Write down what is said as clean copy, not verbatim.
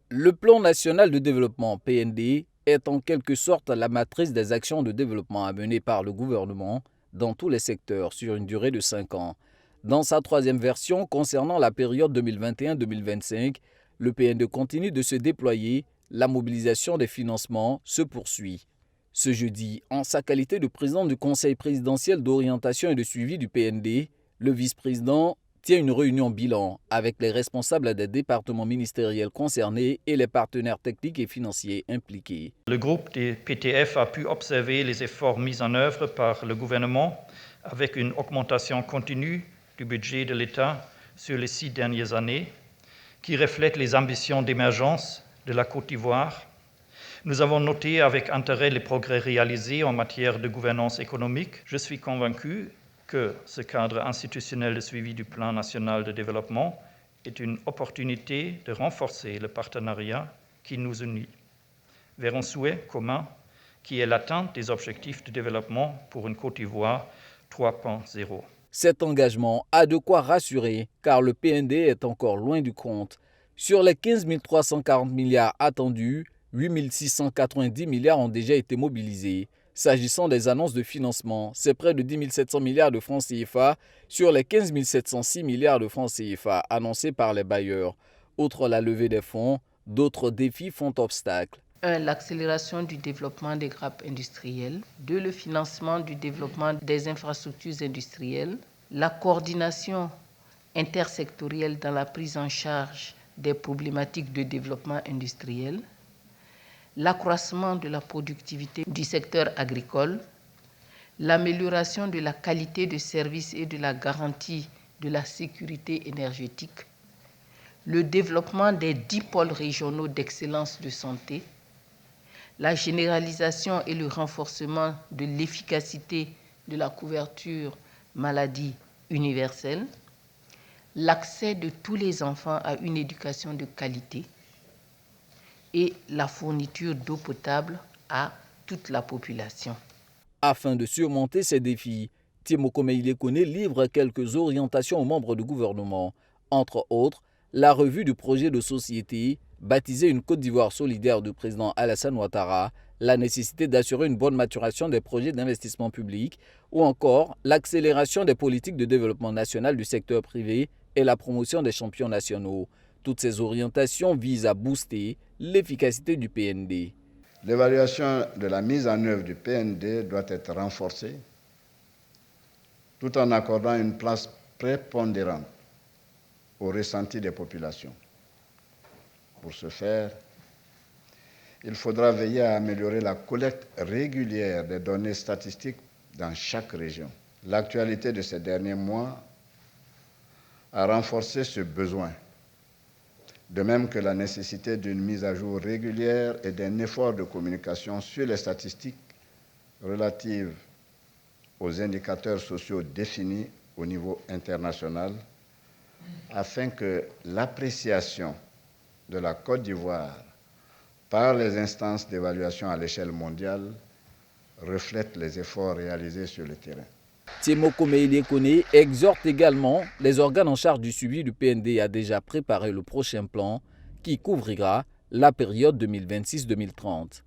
Le plan national de développement PND est en quelque sorte la matrice des actions de développement à mener par le gouvernement dans tous les secteurs sur une durée de 5 ans. Dans sa troisième version concernant la période 2021-2025, le PND continue de se déployer, la mobilisation des financements se poursuit. Ce jeudi, en sa qualité de président du Conseil présidentiel d'orientation et de suivi du PND, le vice-président tient une réunion bilan avec les responsables des départements ministériels concernés et les partenaires techniques et financiers impliqués. Le groupe des PTF a pu observer les efforts mis en œuvre par le gouvernement avec une augmentation continue du budget de l'État sur les 6 dernières années qui reflète les ambitions d'émergence de la Côte d'Ivoire. Nous avons noté avec intérêt les progrès réalisés en matière de gouvernance économique. Je suis convaincu que ce cadre institutionnel de suivi du plan national de développement est une opportunité de renforcer le partenariat qui nous unit vers un souhait commun qui est l'atteinte des objectifs de développement pour une Côte d'Ivoire 3.0. Cet engagement a de quoi rassurer car le PND est encore loin du compte. Sur les 15 340 milliards attendus, 8 690 milliards ont déjà été mobilisés. S'agissant des annonces de financement, c'est près de 10 700 milliards de francs CFA sur les 15 706 milliards de francs CFA annoncés par les bailleurs. Outre la levée des fonds, d'autres défis font obstacle. 1. L'accélération du développement des grappes industrielles. 2. Le financement du développement des infrastructures industrielles. La coordination intersectorielle dans la prise en charge des problématiques de développement industriel. L'accroissement de la productivité du secteur agricole. L'amélioration de la qualité de service et de la garantie de la sécurité énergétique. Le développement des 10 pôles régionaux d'excellence de santé. La généralisation et le renforcement de l'efficacité de la couverture maladie universelle, l'accès de tous les enfants à une éducation de qualité et la fourniture d'eau potable à toute la population. Afin de surmonter ces défis, Timoko Meïle Kone livre quelques orientations aux membres du gouvernement, entre autres la revue du projet de société baptisé une Côte d'Ivoire solidaire du président Alassane Ouattara, la nécessité d'assurer une bonne maturation des projets d'investissement public ou encore l'accélération des politiques de développement national du secteur privé et la promotion des champions nationaux. Toutes ces orientations visent à booster l'efficacité du PND. L'évaluation de la mise en œuvre du PND doit être renforcée tout en accordant une place prépondérante au ressenti des populations. Pour ce faire, il faudra veiller à améliorer la collecte régulière des données statistiques dans chaque région. L'actualité de ces derniers mois a renforcé ce besoin, de même que la nécessité d'une mise à jour régulière et d'un effort de communication sur les statistiques relatives aux indicateurs sociaux définis au niveau international, afin que l'appréciation de la Côte d'Ivoire par les instances d'évaluation à l'échelle mondiale reflète les efforts réalisés sur le terrain. Timoko Meïle Kone exhorte également les organes en charge du suivi du PND à déjà préparer le prochain plan qui couvrira la période 2026-2030.